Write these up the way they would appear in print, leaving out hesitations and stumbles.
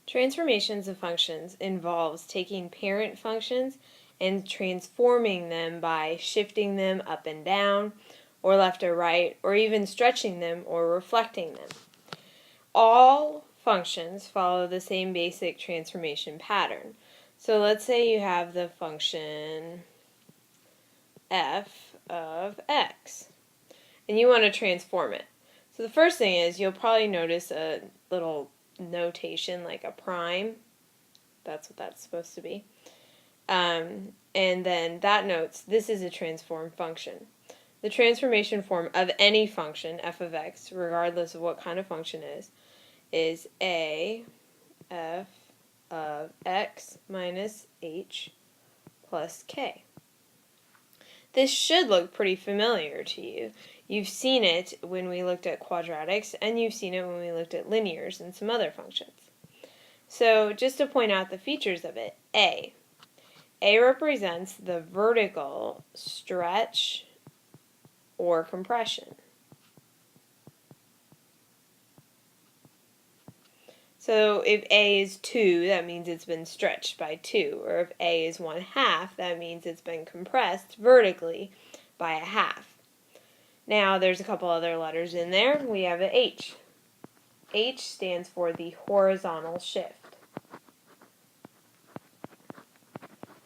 Transformations of functions involves taking parent functions and transforming them by shifting them up and down, or left or right, or even stretching them or reflecting them. All functions follow the same basic transformation pattern. So let's say you have the function f of x, and you want to transform it. So the first thing is you'll probably notice a little notation like a prime. That's what that's supposed to be. And then that notes this is a transform function. The transformation form of any function, f of x, regardless of what kind of function is a f of x minus h plus k. This should look pretty familiar to you. You've seen it when we looked at quadratics, and you've seen it when we looked at linears and some other functions. So just to point out the features of it, A represents the vertical stretch or compression. So if A is 2, that means it's been stretched by 2. Or if A is 1/2, that means it's been compressed vertically by a half. Now there's a couple other letters in there. We have an H. H stands for the horizontal shift.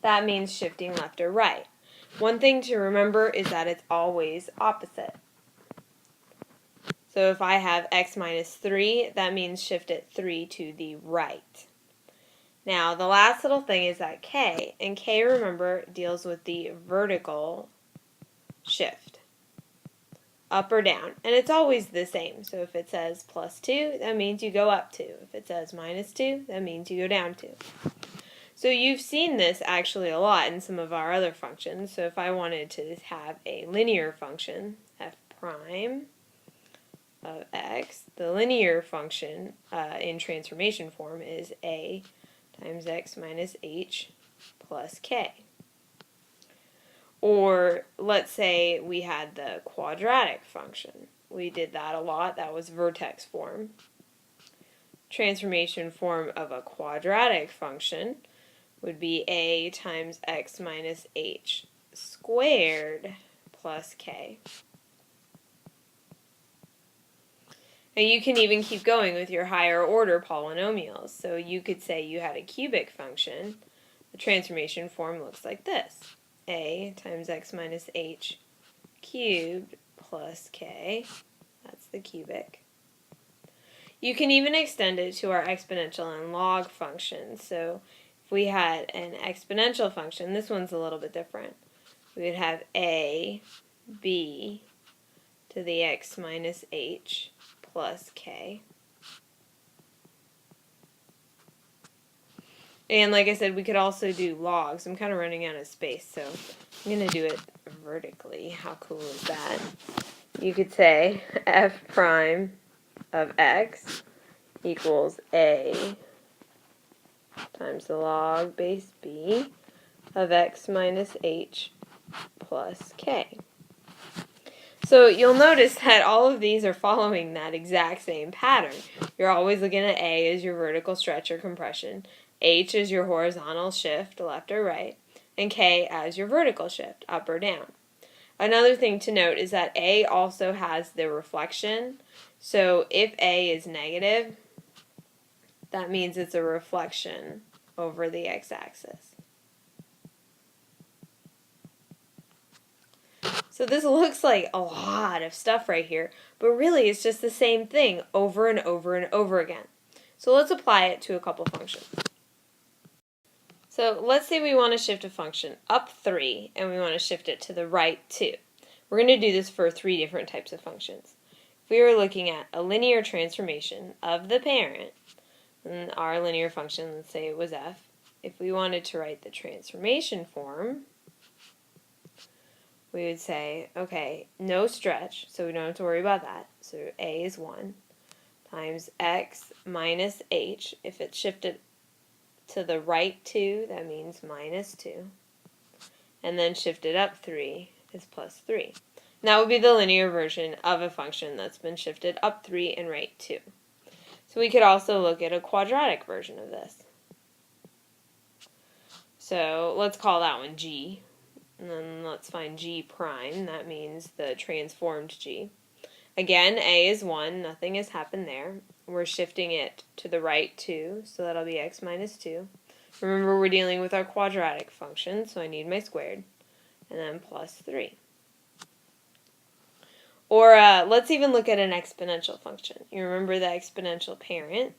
That means shifting left or right. One thing to remember is that it's always opposite. So if I have x minus 3, that means shift it 3 to the right. Now, the last little thing is that k, and k, remember, deals with the vertical shift, up or down, and it's always the same. So if it says plus 2, that means you go up 2. If it says minus 2, that means you go down 2. So you've seen this actually a lot in some of our other functions. So if I wanted to have a linear function, f prime of x, the linear function in transformation form is a times x minus h plus k. Or let's say we had the quadratic function. We did that a lot. That was vertex form. Transformation form of a quadratic function would be a times x minus h squared plus k. Now you can even keep going with your higher order polynomials. So you could say you had a cubic function. The transformation form looks like this. A times x minus h cubed plus k. That's the cubic. You can even extend it to our exponential and log functions. So if we had an exponential function, this one's a little bit different. We would have a b to the x minus h plus k. And like I said, we could also do logs. I'm kind of running out of space, so I'm going to do it vertically. How cool is that? You could say f prime of x equals a times the log base b of x minus h plus k. So you'll notice that all of these are following that exact same pattern. You're always looking at A as your vertical stretch or compression, H as your horizontal shift, left or right, and K as your vertical shift, up or down. Another thing to note is that A also has the reflection. So if A is negative, that means it's a reflection over the x-axis. So this looks like a lot of stuff right here, but really it's just the same thing over and over and over again. So let's apply it to a couple functions. So let's say we want to shift a function up 3 and we want to shift it to the right 2. We're going to do this for 3 different types of functions. If we were looking at a linear transformation of the parent, and our linear function, let's say it was f, if we wanted to write the transformation form, we would say, okay, no stretch, so we don't have to worry about that. So a is 1 times x minus h. If it's shifted to the right 2, that means minus 2. And then shifted up 3 is plus 3. And that would be the linear version of a function that's been shifted up 3 and right 2. So we could also look at a quadratic version of this. So let's call that one G. And then let's find G prime. That means the transformed G. Again, A is 1. Nothing has happened there. We're shifting it to the right 2, so that'll be x minus 2. Remember, we're dealing with our quadratic function, so I need my squared. And then plus 3. Or let's even look at an exponential function. You remember the exponential parent.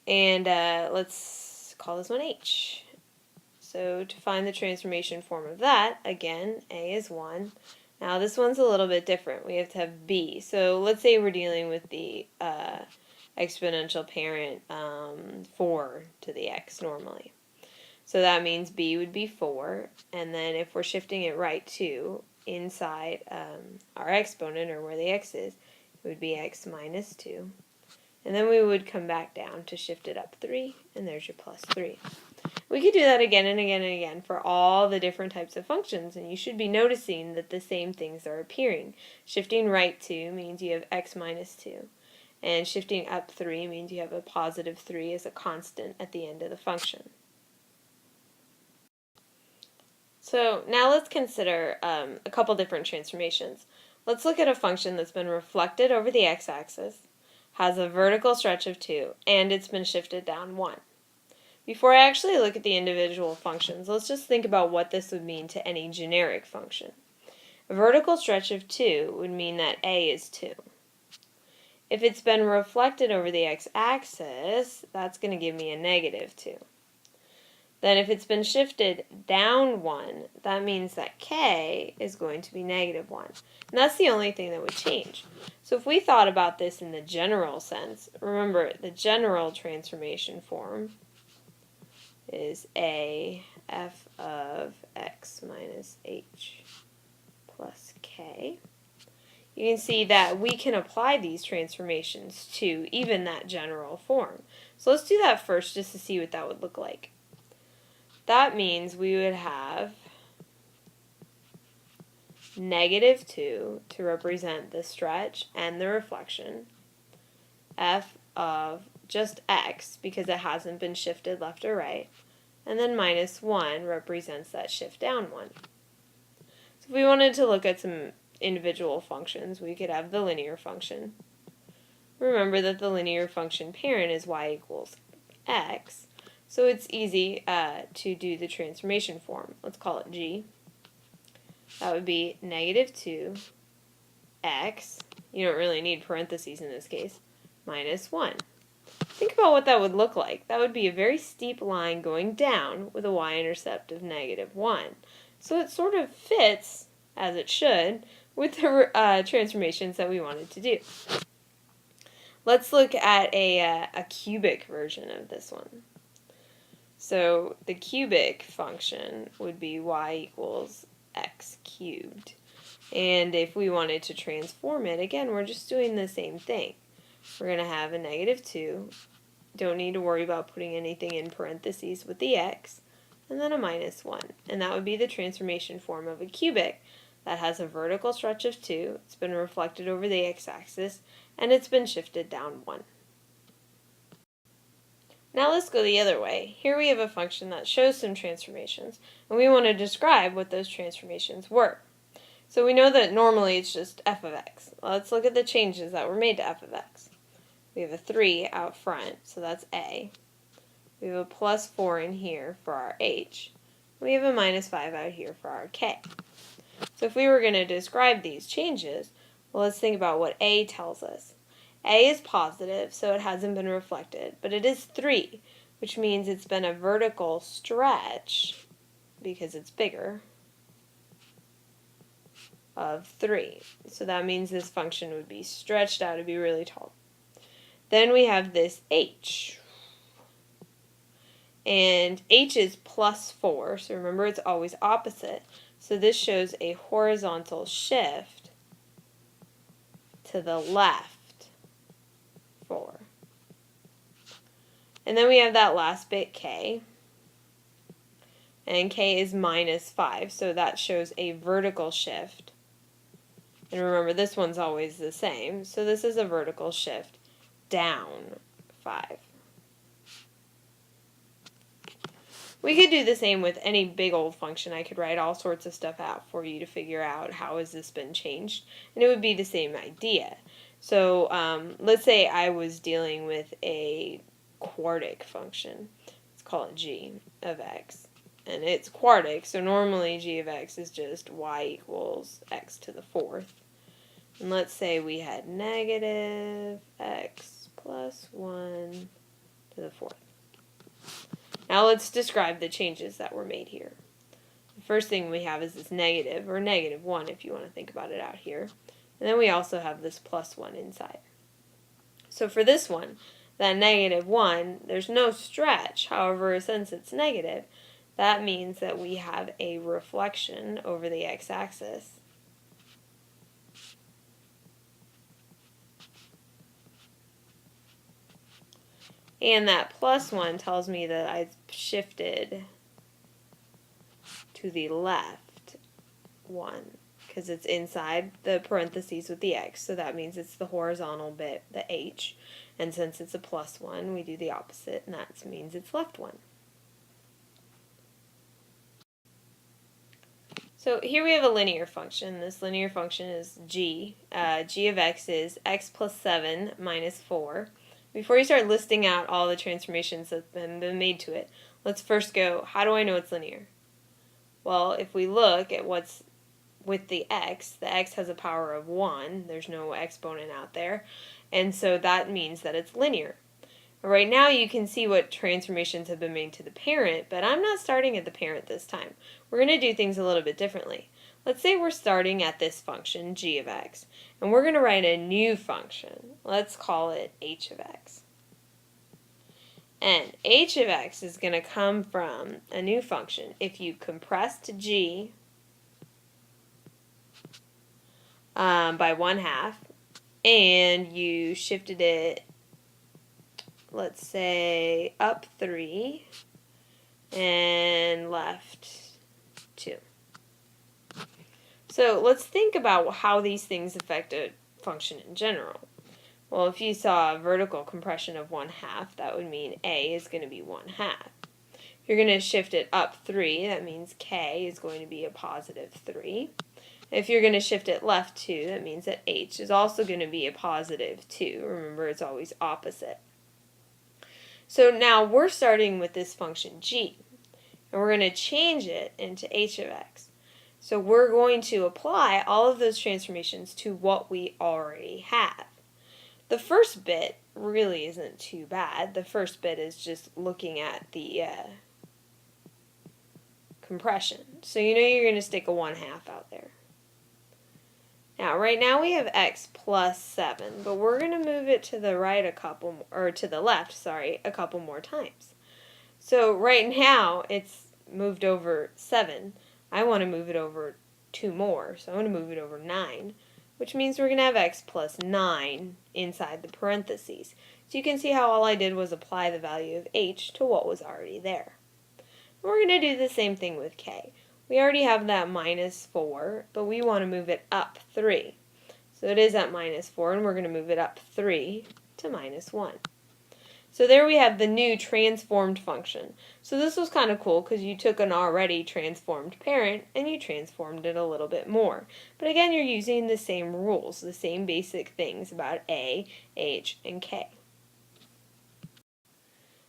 And let's call this one h. So to find the transformation form of that, again, a is 1. Now this one's a little bit different. We have to have b. So let's say we're dealing with the exponential parent 4 to the x normally. So that means b would be 4. And then if we're shifting it right 2 inside our exponent, or where the x is, it would be x minus 2. And then we would come back down to shift it up 3, and there's your plus 3. We could do that again and again and again for all the different types of functions, and you should be noticing that the same things are appearing. Shifting right 2 means you have x minus 2, and shifting up 3 means you have a positive 3 as a constant at the end of the function. So now let's consider a couple different transformations. Let's look at a function that's been reflected over the x-axis, has a vertical stretch of 2, and it's been shifted down 1. Before I actually look at the individual functions, let's just think about what this would mean to any generic function. A vertical stretch of 2 would mean that a is 2. If it's been reflected over the x-axis, that's going to give me a negative 2. Then if it's been shifted down 1, that means that k is going to be negative 1. And that's the only thing that would change. So if we thought about this in the general sense, remember the general transformation form is a f of x minus h plus k. You can see that we can apply these transformations to even that general form. So let's do that first just to see what that would look like. That means we would have negative 2 to represent the stretch and the reflection, f of just x because it hasn't been shifted left or right, and then minus 1 represents that shift down 1. So if we wanted to look at some individual functions, we could have the linear function. Remember that the linear function parent is y equals x, so it's easy to do the transformation form. Let's call it g. That would be negative 2 x, you don't really need parentheses in this case, minus 1. Think about what that would look like. That would be a very steep line going down with a y-intercept of negative 1. So it sort of fits, as it should, with the transformations that we wanted to do. Let's look at a cubic version of this one. So the cubic function would be y equals x cubed. And if we wanted to transform it, again, we're just doing the same thing. We're going to have a negative 2. Don't need to worry about putting anything in parentheses with the x. And then a minus 1. And that would be the transformation form of a cubic that has a vertical stretch of 2. It's been reflected over the x-axis. And it's been shifted down 1. Now let's go the other way. Here we have a function that shows some transformations, and we want to describe what those transformations were. So we know that normally it's just f of x. Let's look at the changes that were made to f of x. We have a 3 out front, so that's a. We have a plus 4 in here for our h. We have a minus 5 out here for our k. So if we were going to describe these changes, well, let's think about what a tells us. A is positive, so it hasn't been reflected, but it is 3, which means it's been a vertical stretch, because it's bigger, of 3. So that means this function would be stretched out to be really tall. Then we have this h. And h is plus 4, so remember it's always opposite. So this shows a horizontal shift to the left. 4. And then we have that last bit k, and k is minus 5, so that shows a vertical shift And remember, this one's always the same. So this is a vertical shift down 5. We could do the same with any big old function. I could write all sorts of stuff out for you to figure out how has this been changed. And it would be the same idea. So let's say I was dealing with a quartic function. Let's call it g of x. And it's quartic, so normally g of x is just y equals x to the 4th. And let's say we had negative x plus 1 to the 4th. Now let's describe the changes that were made here. The first thing we have is this negative, or negative 1 if you want to think about it out here. And then we also have this plus 1 inside. So for this one, that negative 1, there's no stretch. However, since it's negative, that means that we have a reflection over the x-axis. And that plus 1 tells me that I've shifted to the left 1 because it's inside the parentheses with the x, so that means it's the horizontal bit, the h. And since it's a plus 1, we do the opposite, and that means it's left 1. So here we have a linear function. This linear function is g. G of x is x plus 7 minus 4. Before you start listing out all the transformations that have been made to it, let's first go, how do I know it's linear? Well, if we look at what's with the x has a power of 1. There's no exponent out there. And so that means that it's linear. Right now you can see what transformations have been made to the parent, but I'm not starting at the parent this time. We're going to do things a little bit differently. Let's say we're starting at this function, g of x, and we're going to write a new function. Let's call it h of x. And h of x is going to come from a new function. If you compressed g by 1/2, and you shifted it, let's say, up 3 and left 2. So let's think about how these things affect a function in general. Well, if you saw a vertical compression of 1/2, that would mean a is going to be 1/2. If you're going to shift it up 3, that means k is going to be a positive 3. If you're going to shift it left 2, that means that h is also going to be a positive 2. Remember, it's always opposite. So now we're starting with this function g, and we're going to change it into h of x. So we're going to apply all of those transformations to what we already have. The first bit really isn't too bad. The first bit is just looking at the compression. So you know you're going to stick a 1/2 out there. Now, right now we have x plus 7, but we're going to move it to the right a couple, or to the left, sorry, a couple more times. So right now it's moved over 7. I want to move it over 2 more, so I'm going to move it over 9, which means we're going to have x plus 9 inside the parentheses. So you can see how all I did was apply the value of h to what was already there. We're going to do the same thing with k. We already have that minus 4, but we want to move it up 3. So it is at minus 4, and we're going to move it up 3 to minus 1. So there we have the new transformed function. So this was kind of cool because you took an already transformed parent and you transformed it a little bit more. But again, you're using the same rules, the same basic things about a, h, and k.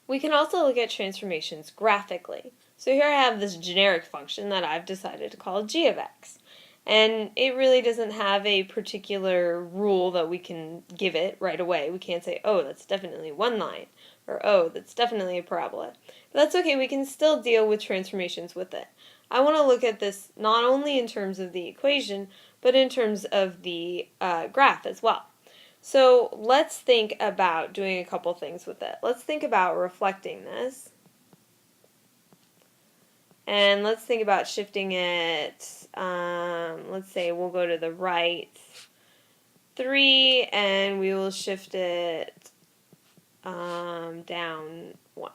We can also look at transformations graphically. So here I have this generic function that I've decided to call g of x. And it really doesn't have a particular rule that we can give it right away. We can't say, oh, that's definitely one line, or oh, that's definitely a parabola. But that's okay, we can still deal with transformations with it. I want to look at this not only in terms of the equation, but in terms of the graph as well. So let's think about doing a couple things with it. Let's think about reflecting this. And let's think about shifting it, let's say we'll go to the right 3, and we will shift it down 1.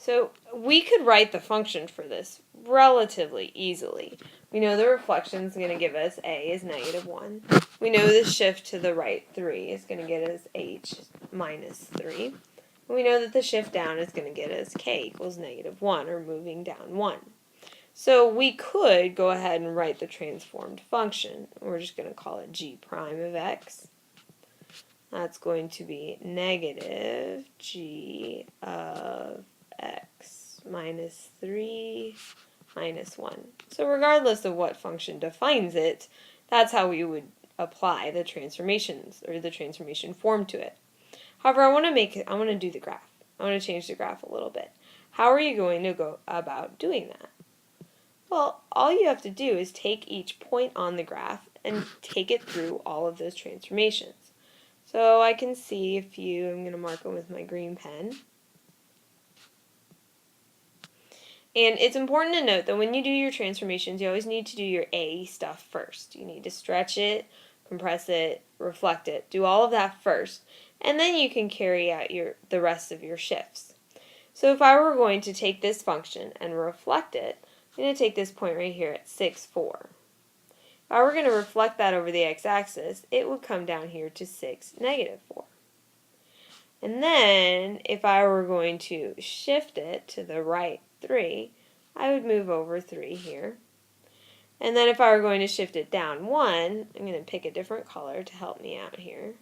So we could write the function for this relatively easily. We know the reflection is going to give us a is -1. We know the shift to the right 3 is going to get us h minus 3. And we know that the shift down is going to get us k equals -1, or moving down 1. So we could go ahead and write the transformed function. We're just going to call it g prime of x. That's going to be negative g of x minus 3 minus 1. So regardless of what function defines it, that's how we would apply the transformations, or the transformation form to it. However, I want to do the graph. I want to change the graph a little bit. How are you going to go about doing that? Well, all you have to do is take each point on the graph and take it through all of those transformations. So I can see a few. I'm going to mark them with my green pen. And it's important to note that when you do your transformations, you always need to do your A stuff first. You need to stretch it, compress it, reflect it. Do all of that first, and then you can carry out the rest of your shifts. So if I were going to take this function and reflect it, I'm going to take this point right here at 6, 4. If I were going to reflect that over the x-axis, it would come down here to 6, -4. And then, if I were going to shift it to the right 3, I would move over 3 here. And then if I were going to shift it down 1, I'm going to pick a different color to help me out here.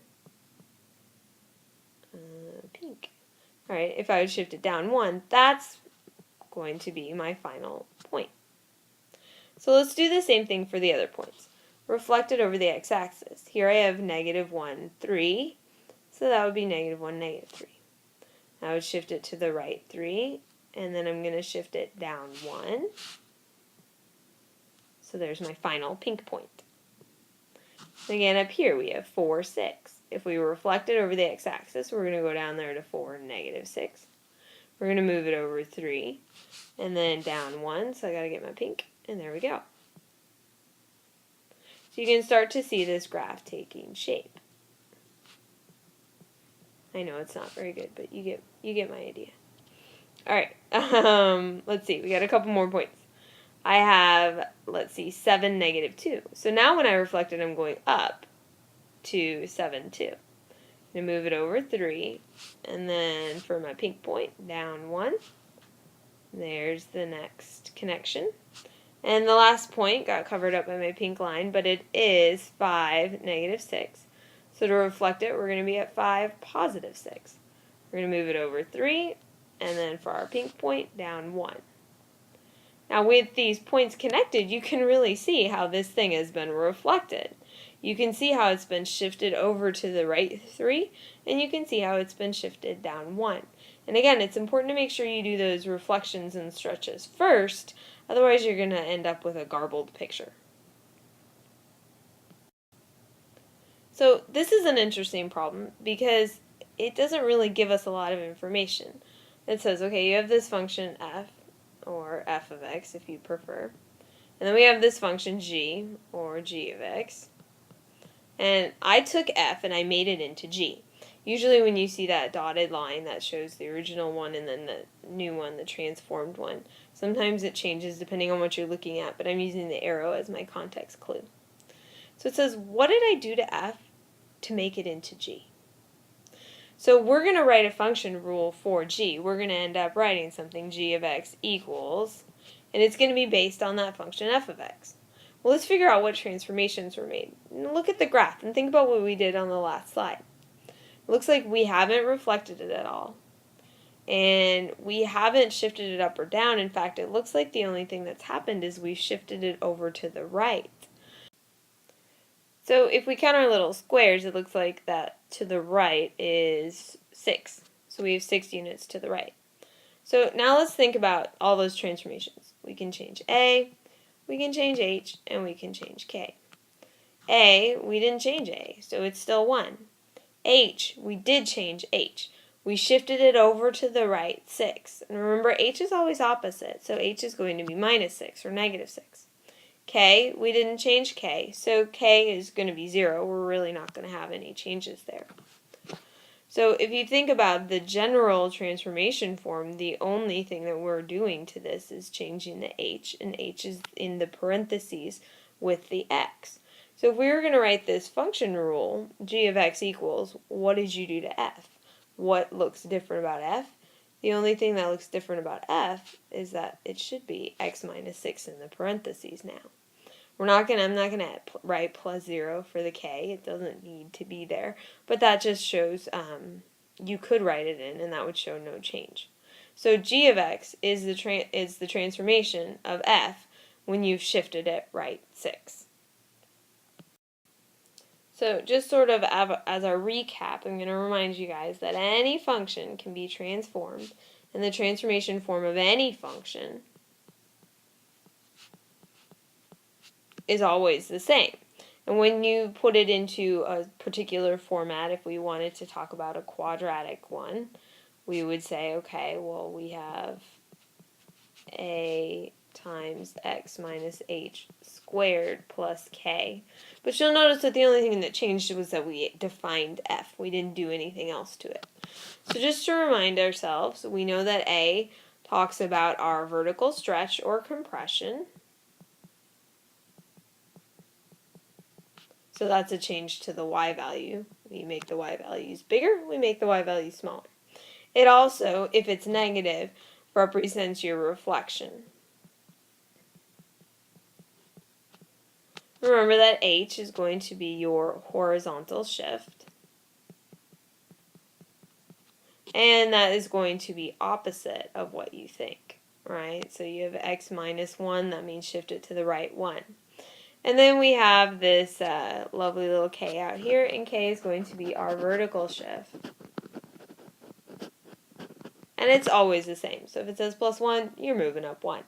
Pink. Alright, if I would shift it down 1, that's going to be my final point. So let's do the same thing for the other points. Reflected over the x-axis. Here I have -1, 3. So that would be -1, -3. I would shift it to the right 3, and then I'm going to shift it down 1. So there's my final pink point. Again, up here we have 4, 6. If we reflect it over the x-axis, we're going to go down there to 4, -6. We're going to move it over 3, and then down 1, so I got to get my pink, and there we go. So you can start to see this graph taking shape. I know it's not very good, but you get my idea. All right, let's see. We got a couple more points. I have, let's see, 7, -2. So now when I reflect it, I'm going up to 7, 2. I'm going to move it over 3, and then for my pink point, down 1. There's the next connection. And the last point got covered up by my pink line, but it is 5, -6. So to reflect it, we're going to be at 5, +6. We're going to move it over 3, and then for our pink point, down 1. Now with these points connected, you can really see how this thing has been reflected. You can see how it's been shifted over to the right 3, and you can see how it's been shifted down 1. And again, it's important to make sure you do those reflections and stretches first, otherwise you're going to end up with a garbled picture. So this is an interesting problem because it doesn't really give us a lot of information. It says, okay, you have this function f, or f of x if you prefer. And then we have this function g, or g of x. And I took f and I made it into g. Usually when you see that dotted line, that shows the original one and then the new one, the transformed one. Sometimes it changes depending on what you're looking at, but I'm using the arrow as my context clue. So it says, what did I do to f to make it into g? So we're going to write a function rule for g. We're going to end up writing something g of x equals, and it's going to be based on that function f of x. Well, let's figure out what transformations were made. Look at the graph and think about what we did on the last slide. It looks like we haven't reflected it at all, and we haven't shifted it up or down. In fact, it looks like the only thing that's happened is we've shifted it over to the right. So if we count our little squares, it looks like that to the right is 6. So we have 6 units to the right. So now let's think about all those transformations. We can change A, we can change H, and we can change K. A, we didn't change A, so it's still 1. H, we did change H. We shifted it over to the right 6. And remember, H is always opposite, so H is going to be -6 or -6. K, we didn't change K, so K is going to be 0. We're really not going to have any changes there. So if you think about the general transformation form, the only thing that we're doing to this is changing the h, and h is in the parentheses with the x. So if we were going to write this function rule, g of x equals, what did you do to f? What looks different about f? The only thing that looks different about f is that it should be x minus 6 in the parentheses now. I'm not gonna write plus 0 for the k. It doesn't need to be there, but that just shows you could write it in, and that would show no change. So g of x is the transformation of f when you've shifted it right 6. So just sort of as a recap, I'm going to remind you guys that any function can be transformed, and the transformation form of any function is always the same. And when you put it into a particular format, if we wanted to talk about a quadratic one, we would say, okay, well, we have a times x minus h squared plus k. But you'll notice that the only thing that changed was that we defined f. We didn't do anything else to it. So just to remind ourselves, we know that a talks about our vertical stretch or compression. So that's a change to the y value. We make the y values bigger, we make the y values smaller. It also, if it's negative, represents your reflection. Remember that h is going to be your horizontal shift. And that is going to be opposite of what you think, right? So you have x minus 1, that means shift it to the right 1. And then we have this lovely little k out here, and k is going to be our vertical shift. And it's always the same. So if it says plus 1, you're moving up 1.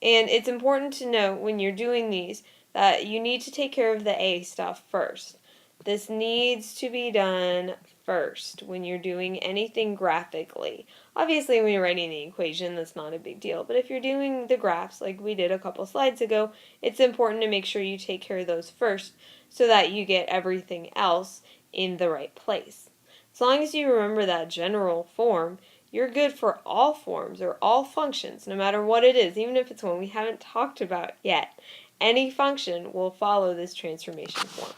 And it's important to note when you're doing these that you need to take care of the a stuff first. This needs to be done first when you're doing anything graphically. Obviously, when you're writing the equation, that's not a big deal. But if you're doing the graphs like we did a couple slides ago, it's important to make sure you take care of those first so that you get everything else in the right place. As long as you remember that general form, you're good for all forms or all functions, no matter what it is, even if it's one we haven't talked about yet. Any function will follow this transformation form.